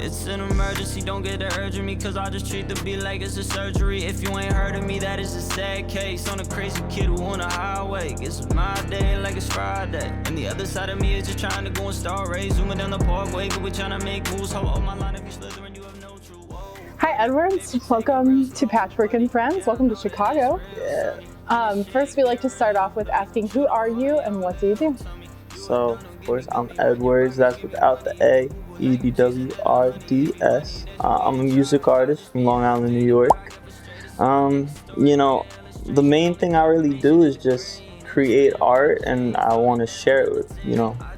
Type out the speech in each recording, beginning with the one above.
It's an emergency, don't get the urging me, cause I just treat the beat like it's a surgery. If you ain't heard of me, that is a sad case. On a crazy kid who on a highway. It's my day like it's Friday. And the other side of me is just trying to go and start race. Zooming down the parkway, but we're trying to make moves. Hold on my line if you slithering, you have no true. Whoa. Hi Edwrds, welcome to Patchwork Friends. Welcome to Chicago. Yeah. First, we like to start off with asking, who are you and what do you do? So, of course, I'm Edwrds. That's without the A. Edwrds. I'm a music artist from Long Island, New York. You know, the main thing I really do is just create art, and I want to share it with,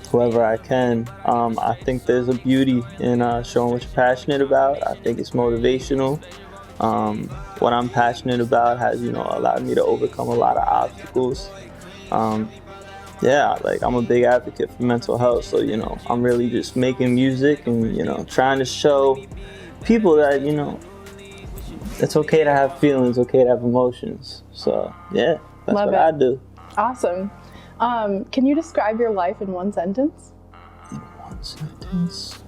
whoever I can. I think there's a beauty in showing what you're passionate about. I think it's motivational. What I'm passionate about has, allowed me to overcome a lot of obstacles. Yeah, like I'm a big advocate for mental health, so I'm really just making music and trying to show people that it's okay to have feelings, okay to have emotions. So yeah, that's Love what it. I do. Awesome. Can you describe your life in one sentence? In one sentence.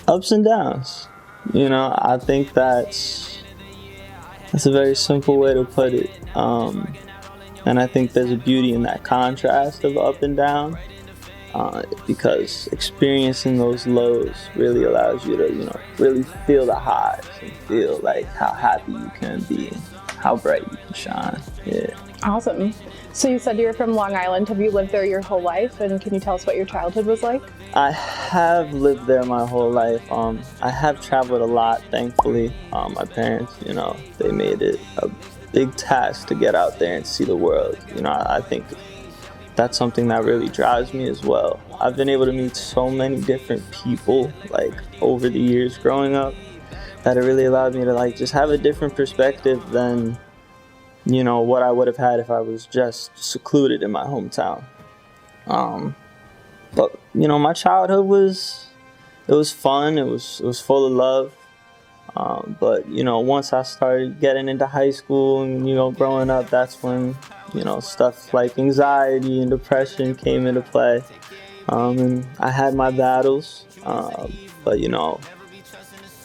Ups and downs. I think that's a very simple way to put it. And I think there's a beauty in that contrast of up and down, because experiencing those lows really allows you to, really feel the highs and feel like how happy you can be and how bright you can shine. Yeah. Awesome. So you said you're from Long Island. Have you lived there your whole life? And can you tell us what your childhood was like? I have lived there my whole life. I have traveled a lot, thankfully. My parents, they made it a big task to get out there and see the world. I think that's something that really drives me as well. I've been able to meet so many different people, like, over the years growing up, that it really allowed me to, just have a different perspective than what I would have had if I was just secluded in my hometown. But my childhood was fun. It was full of love. But once I started getting into high school and growing up, that's when stuff like anxiety and depression came into play. And I had my battles. But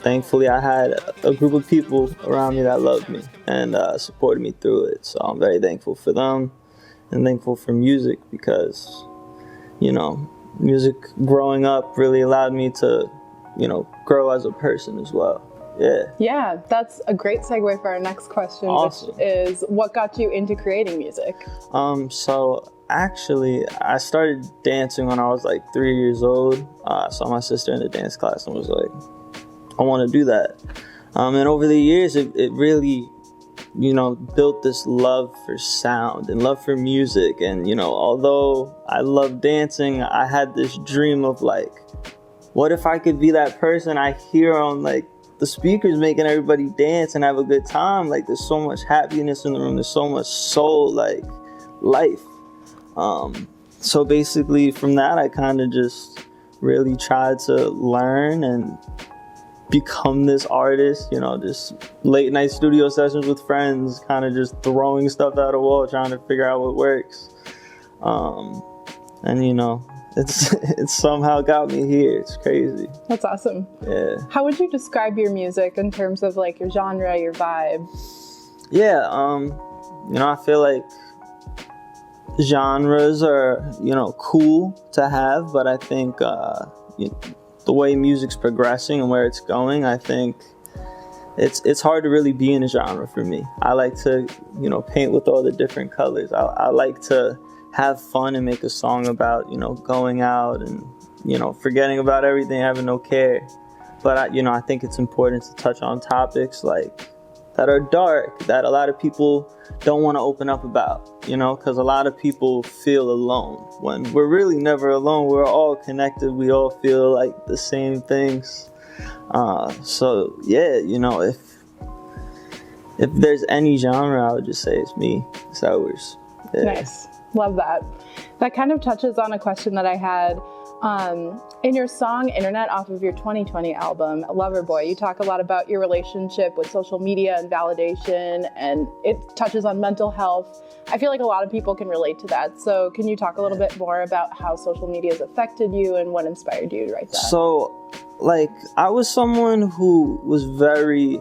thankfully, I had a group of people around me that loved me and supported me through it. So I'm very thankful for them and thankful for music because, music growing up really allowed me to, grow as a person as well. Yeah. Yeah, that's a great segue for our next question, Awesome. Which is, what got you into creating music? So actually, I started dancing when I was like 3 years old. I saw my sister in the dance class and was like, I want to do that. And over the years, it really, built this love for sound and love for music. And, although I love dancing, I had this dream of like, what if I could be that person I hear on the speakers making everybody dance and have a good time? Like, there's so much happiness in the room. There's so much soul, life. So basically from that, I kind of just really tried to learn and become this artist, just late night studio sessions with friends, kind of just throwing stuff at a wall, trying to figure out what works. And it's somehow got me here. It's crazy. That's awesome. Yeah. How would you describe your music in terms of your genre, your vibe? Yeah, I feel like genres are, cool to have, but I think the way music's progressing and where it's going, I think it's hard to really be in a genre for me. I like to, paint with all the different colors. I like to have fun and make a song about, going out and, forgetting about everything, having no care. But I think it's important to touch on topics that are dark, that a lot of people don't want to open up about, because a lot of people feel alone when we're really never alone. We're all connected. We all feel like the same things. So yeah, if there's any genre, I would just say it's me. It's Edwrds. Yeah. Nice. Love that. That kind of touches on a question that I had In your song Internet off of your 2020 album, Loverboy, you talk a lot about your relationship with social media and validation, and it touches on mental health. I feel like a lot of people can relate to that. So can you talk a little bit more about how social media has affected you and what inspired you to write that? So, like, I was someone who was very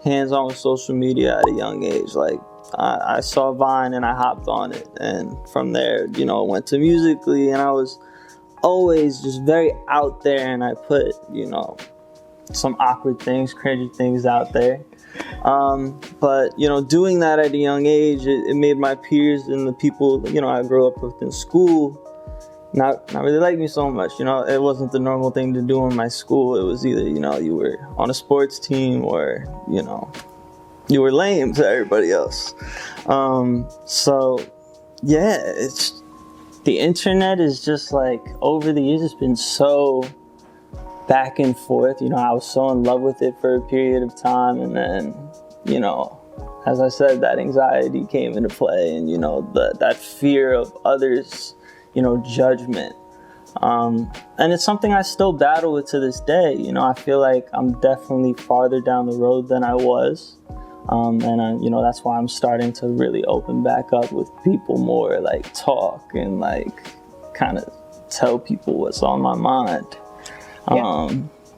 hands-on with social media at a young age. Like, I saw Vine and I hopped on it. And from there, you know, went to Musical.ly, and I was always just very out there, and I put, you know, some awkward things, cringy things out there. But, you know, doing that at a young age, it made my peers and the people, you know, I grew up with in school not really like me so much. You know, it wasn't the normal thing to do in my school. It was either, you know, you were on a sports team or, you know, you were lame to everybody else. So, yeah, it's... The internet is just like, over the years, it's been so back and forth. You know, I was so in love with it for a period of time. And then, you know, as I said, that anxiety came into play, and, you know, that fear of others, you know, judgment. And it's something I still battle with to this day. You know, I feel like I'm definitely farther down the road than I was. And you know, that's why I'm starting to really open back up with people more, like talk and like kind of tell people what's on my mind. Yeah.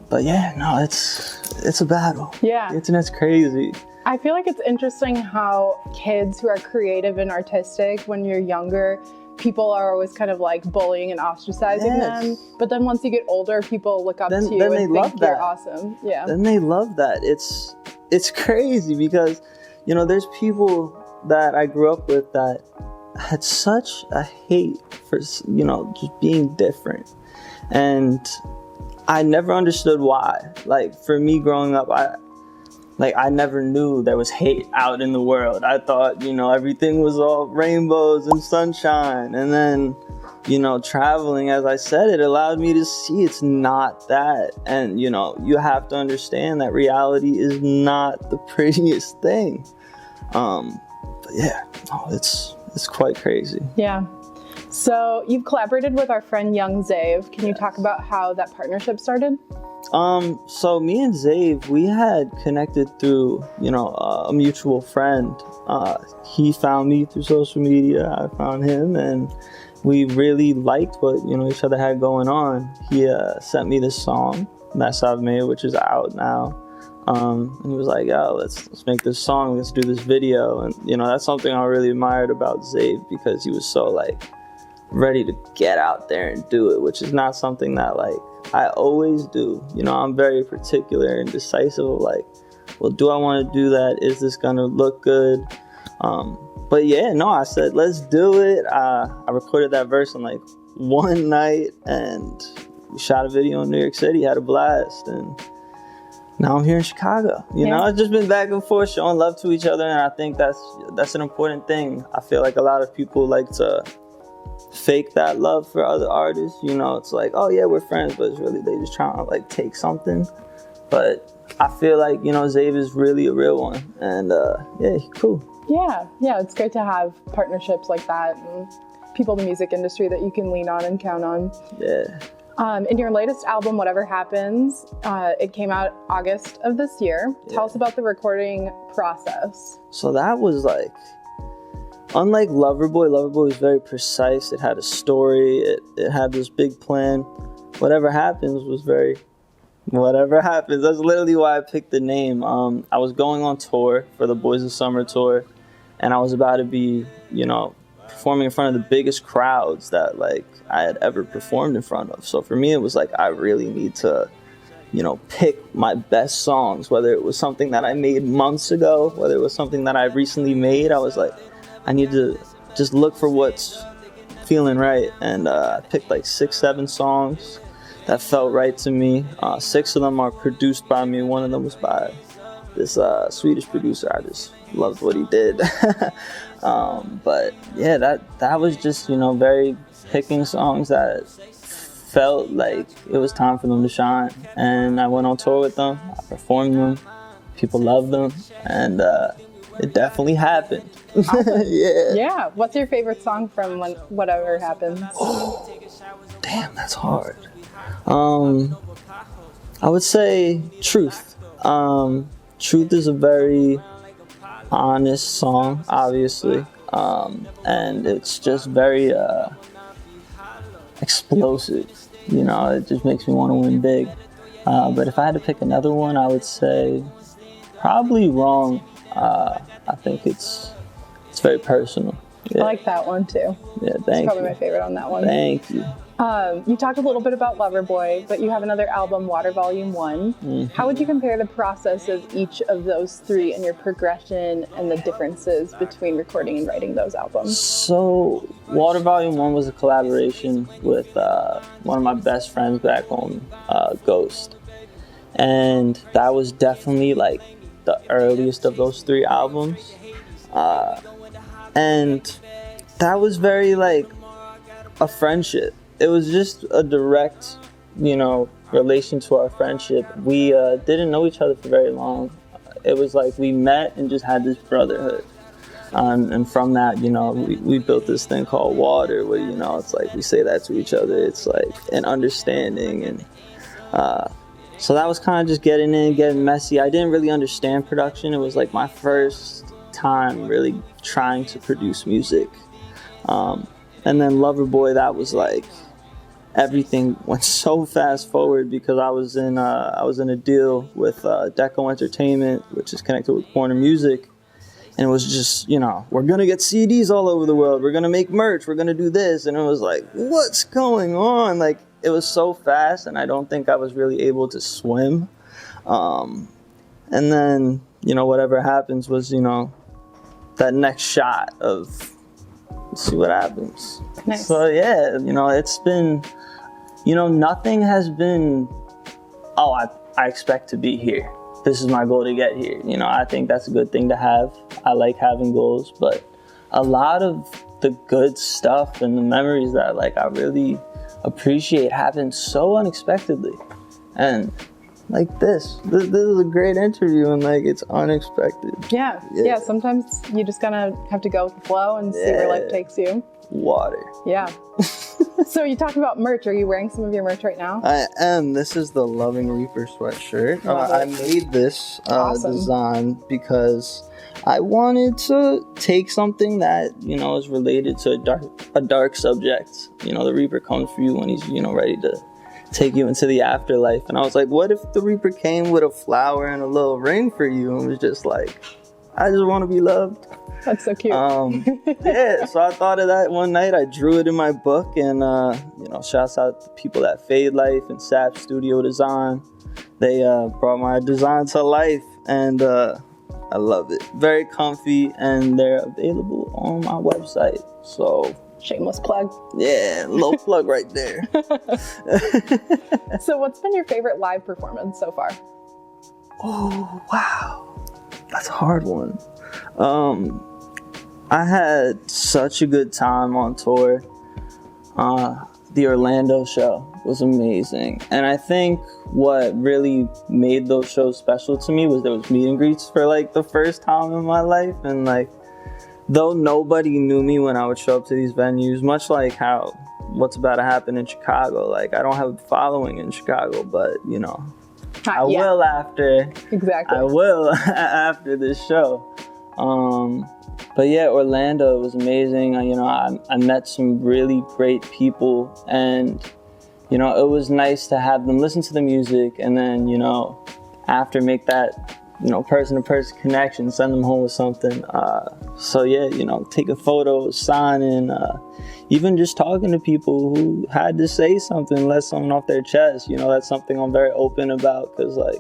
But yeah, no, it's a battle. Yeah. The internet's crazy. I feel like it's interesting how kids who are creative and artistic, when you're younger, people are always kind of like bullying and ostracizing them. But then once you get older, people look up to you and think you're awesome. Yeah. Then they love that. It's crazy because, you know, there's people that I grew up with that had such a hate for, you know, just being different. And I never understood why. Like, for me growing up, I never knew there was hate out in the world. I thought, you know, everything was all rainbows and sunshine. And then, you know, traveling, as I said, it allowed me to see it's not that. And, you know, you have to understand that reality is not the prettiest thing. But yeah, no, it's quite crazy. Yeah. So you've collaborated with our friend Young Zave. Can you talk about how that partnership started? So me and Zave, we had connected through, you know, a mutual friend. He found me through social media. I found him, and we really liked what, you know, each other had going on. He sent me this song, Mess I've Made, which is out now. And he was like, yo, let's make this song, let's do this video. And, you know, that's something I really admired about Zave, because he was so, like, ready to get out there and do it, which is not something that, like, I always do. You know, I'm very particular and decisive of, like, well, do I want to do that? Is this gonna look good? But yeah, no, I said, let's do it. I recorded that verse in like one night, and we shot a video in New York City, had a blast, and now I'm here in Chicago. You know, it's just been back and forth, showing love to each other, and I think that's an important thing. I feel like a lot of people like to fake that love for other artists. You know, it's like, oh yeah, we're friends, but it's really they just trying to like take something. But I feel like, you know, Zave is really a real one, and yeah, he's cool. Yeah, it's great to have partnerships like that and people in the music industry that you can lean on and count on. Yeah. In your latest album, Whatever Happens, it came out August of this year. Yeah. Tell us about the recording process. So that was like, unlike Loverboy was very precise. It had a story. It had this big plan. Whatever Happens was very, whatever happens. That's literally why I picked the name. I was going on tour for the Boys of Summer tour, and I was about to be, you know, performing in front of the biggest crowds that like I had ever performed in front of. So for me, it was like, I really need to, you know, pick my best songs, whether it was something that I made months ago, whether it was something that I recently made. I was like, I need to just look for what's feeling right. And I picked like 6-7 songs that felt right to me. 6 of them are produced by me. One of them was by this Swedish producer. I just loved what he did. But yeah, that was just, you know, very picking songs that felt like it was time for them to shine. And I went on tour with them. I performed them. People loved them. And it definitely happened. Awesome. Yeah. Yeah. What's your favorite song from Whatever Happens? Damn, that's hard. I would say Truth. Truth is a very honest song, obviously. And it's just very explosive. You know, it just makes me want to win big. But if I had to pick another one, I would say probably Wrong. I think it's very personal. Yeah. I like that one too. Yeah, It's thank probably you. my favorite on that one. Thank you. You talked a little bit about Loverboy, but you have another album, Water Volume 1. Mm-hmm. How would you compare the process of each of those three and your progression and the differences between recording and writing those albums? So, Water Volume 1 was a collaboration with one of my best friends back home, Ghost. And that was definitely like the earliest of those three albums. And that was very like a friendship. It was just a direct, relation to our friendship. We didn't know each other for very long. It was like we met and just had this brotherhood. And from that, we built this thing called Water, where, it's like we say that to each other. It's like an understanding. And so that was kind of just getting messy. I didn't really understand production. It was like my first time really trying to produce music. And then Loverboy, that was like, everything went so fast forward because I was in a deal with Deco Entertainment, which is connected with Warner Music, and it was just we're gonna get CDs all over the world, we're gonna make merch, we're gonna do this, and it was like, what's going on? Like, it was so fast, and I don't think I was really able to swim. And then whatever happens was that next shot of see what happens. Nice. So yeah, it's been, nothing has been, I expect to be here. This is my goal to get here. I think that's a good thing to have. I like having goals, but a lot of the good stuff and the memories that I really appreciate happen so unexpectedly. And like this is a great interview, and it's unexpected. Yeah. Sometimes you just gonna have to go with the flow and see where life takes you. Water. Yeah. So you talked about merch. Are you wearing some of your merch right now? I am. This is the Loving Reaper sweatshirt. Love it. I made this Awesome. design because I wanted to take something that is related to a dark subject. The Reaper comes for you when he's ready to take you into the afterlife. And I was like, what if the Reaper came with a flower and a little ring for you and was just like, I just want to be loved. That's so cute. Yeah, so I thought of that one night. I drew it in my book, and shouts out to people at Fade Life and Sap Studio Design. They brought my design to life, and I love it. Very comfy, and they're available on my website. So Shameless plug. yeah, little plug right there. So what's been your favorite live performance so far? Oh, wow. That's a hard one. I had such a good time on tour. The Orlando show was amazing. And I think what really made those shows special to me was there was meet and greets for the first time in my life. And though nobody knew me when I would show up to these venues, much like how what's about to happen in Chicago, I don't have a following in Chicago, but I will after. Exactly. I will after this show. But yeah, Orlando was amazing. I met some really great people, and it was nice to have them listen to the music, and then after make that person-to-person connection, send them home with something. So yeah, take a photo, signing, even just talking to people who had to say something, let something off their chest. That's something I'm very open about, because a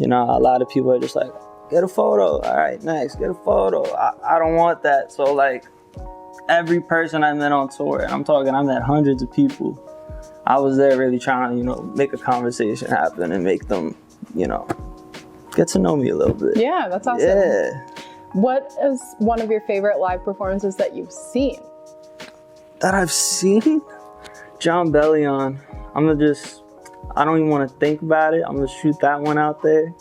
lot of people are just like, get a photo, all right, next, get a photo. I don't want that. So every person I met on tour, and I met hundreds of people, I was there really trying to make a conversation happen and make them get to know me a little bit. Yeah, that's awesome. Yeah. What is one of your favorite live performances that you've seen? That I've seen? John Bellion. I don't even want to think about it. I'm gonna shoot that one out there.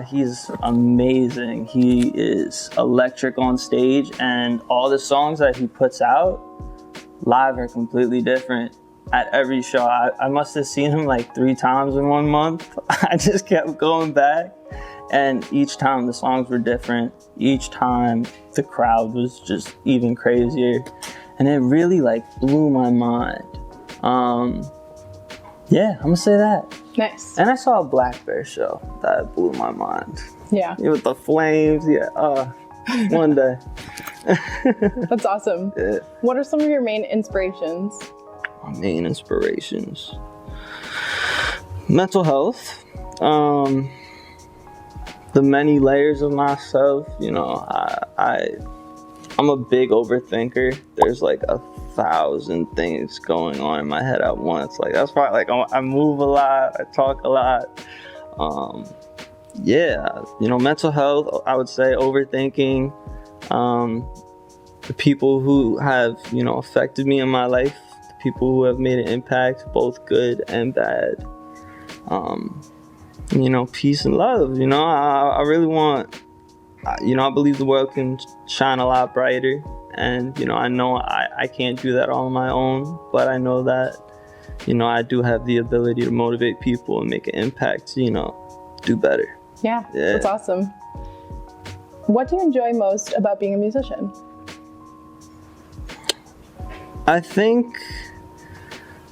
He's amazing. He is electric on stage, and all the songs that he puts out live are completely different. At every show, I must have seen him like 3 times in 1 month. I just kept going back, and each time the songs were different. Each time the crowd was just even crazier, and it really like blew my mind. Yeah, I'm gonna say that. Nice. And I saw a Black Bear show that blew my mind. Yeah. With the flames, one day. That's awesome. Yeah. What are some of your main inspirations? My main inspirations. Mental health. The many layers of myself. You know, I'm a big overthinker. There's like 1,000 things going on in my head at once. Like that's why like I move a lot, I talk a lot. Yeah, you know, mental health, I would say overthinking. The people who have, you know, affected me in my life, the people who have made an impact, both good and bad. You know, peace and love. You know, I really want, you know, I believe the world can shine a lot brighter. And, you know I can't do that all on my own, but I know that, you know, I do have the ability to motivate people and make an impact to, you know, do better. Yeah, that's awesome. What do you enjoy most about being a musician? I think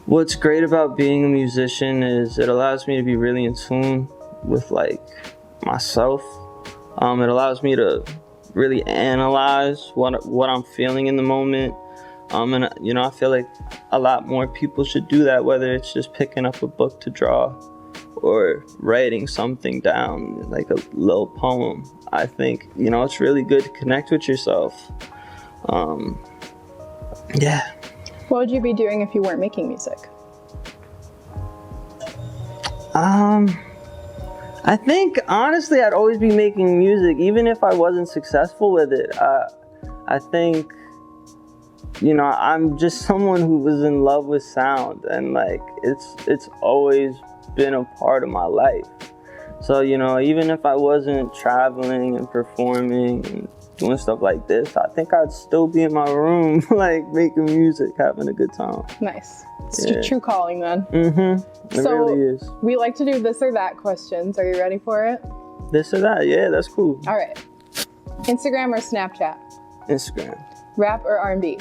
what's great about being a musician is it allows me to be really in tune with like myself. It allows me to really analyze what I'm feeling in the moment. And you know, I feel like a lot more people should do that, whether it's just picking up a book to draw or writing something down, like a little poem. I think, you know, it's really good to connect with yourself. Yeah. What would you be doing if you weren't making music? I think, honestly, I'd always be making music, even if I wasn't successful with it. I think, you know, I'm just someone who was in love with sound, and like, it's always been a part of my life. So, you know, even if I wasn't traveling and performing and doing stuff like this, I think I'd still be in my room, like making music, having a good time. Nice. It's a true calling then. Mm-hmm. It really is. We like to do this or that questions. Are you ready for it? This or that? Yeah, that's cool. All right. Instagram or Snapchat? Instagram. Rap or R&B?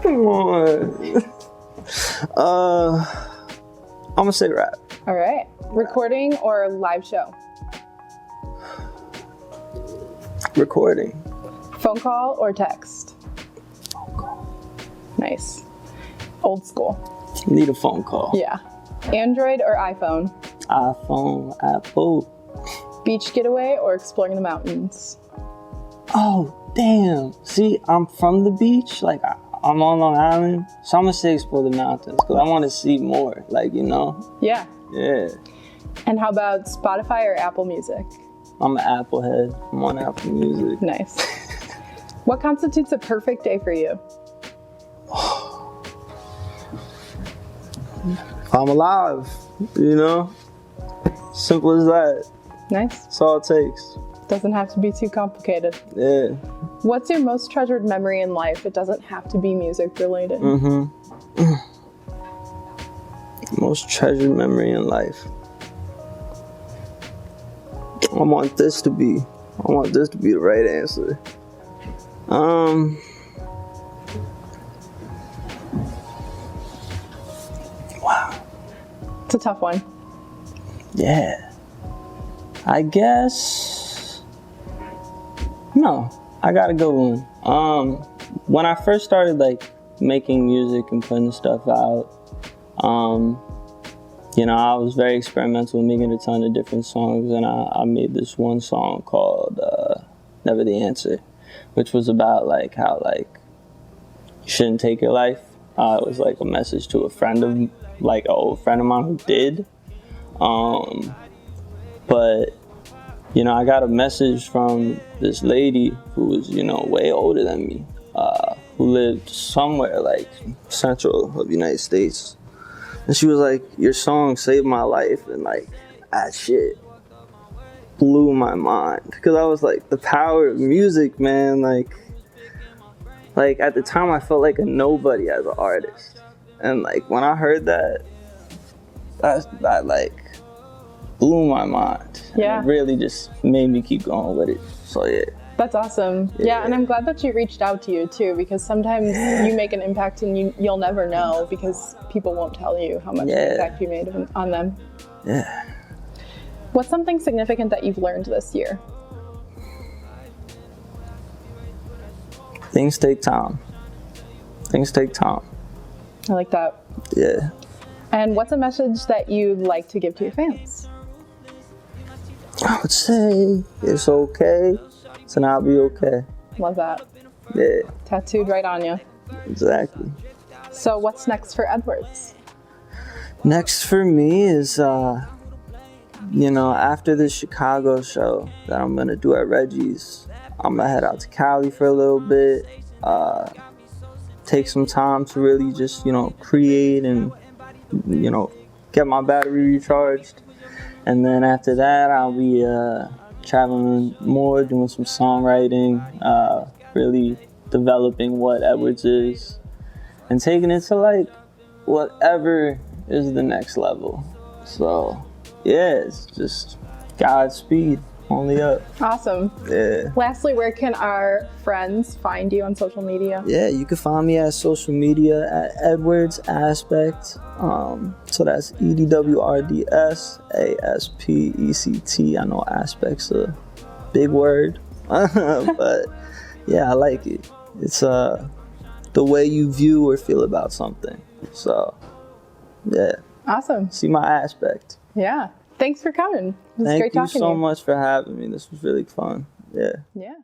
Come on. I'm gonna say rap. All right. Recording or live show? Recording. Phone call or text? Phone call. Nice. Old school. Need a phone call. Yeah. Android or iPhone? iPhone, Apple. Beach getaway or exploring the mountains? Oh, damn. See, I'm from the beach. Like, I'm on Long Island. So I'm gonna say explore the mountains because I want to see more. Like, you know? Yeah. Yeah. And how about Spotify or Apple Music? I'm an Apple head. I'm on Apple Music. Nice. What constitutes a perfect day for you? I'm alive, you know? Simple as that. Nice. That's all it takes. Doesn't have to be too complicated. Yeah. What's your most treasured memory in life? It doesn't have to be music related. Most treasured memory in life. I want this to be the right answer. Wow. It's a tough one. Yeah. I guess. No, I got a good one. When I first started like making music and putting stuff out, you know, I was very experimental, making a ton of different songs, and I made this one song called Never the Answer, which was about like how like you shouldn't take your life. It was like a message to a friend of like an old friend of mine who did. But you know, I got a message from this lady who was, you know, way older than me, who lived somewhere like central of the United States. And she was like, your song saved my life. And like, that shit blew my mind, because I was like, the power of music, man. Like at the time I felt like a nobody as an artist, and like when I heard that like blew my mind. Yeah. And it really just made me keep going with it. So yeah. That's awesome. Yeah, and I'm glad that she reached out to you too, because sometimes you make an impact and you'll never know because people won't tell you how much impact you made on them. Yeah. What's something significant that you've learned this year? Things take time. Things take time. I like that. Yeah. And what's a message that you'd like to give to your fans? I would say it's okay to not be okay. Love that. Yeah. Tattooed right on you. Exactly. So what's next for Edwrds? Next for me is, after the Chicago show that I'm gonna do at Reggie's, I'm gonna head out to Cali for a little bit, take some time to really just, create and, get my battery recharged. And then after that, I'll be traveling more, doing some songwriting, really developing what Edwrds is, and taking it to like whatever is the next level. So yeah, it's just Godspeed, only up. Awesome. Yeah. Lastly, where can our friends find you on social media? Yeah, you can find me at social media at Edwrds Aspect. So that's EDWRDSASPECT. I know aspect's a big word, but yeah, I like it. It's the way you view or feel about something. So yeah. Awesome. See my aspect. Yeah. Thanks for coming. It was great talking to you. Thank you so much for having me. This was really fun. Yeah. Yeah.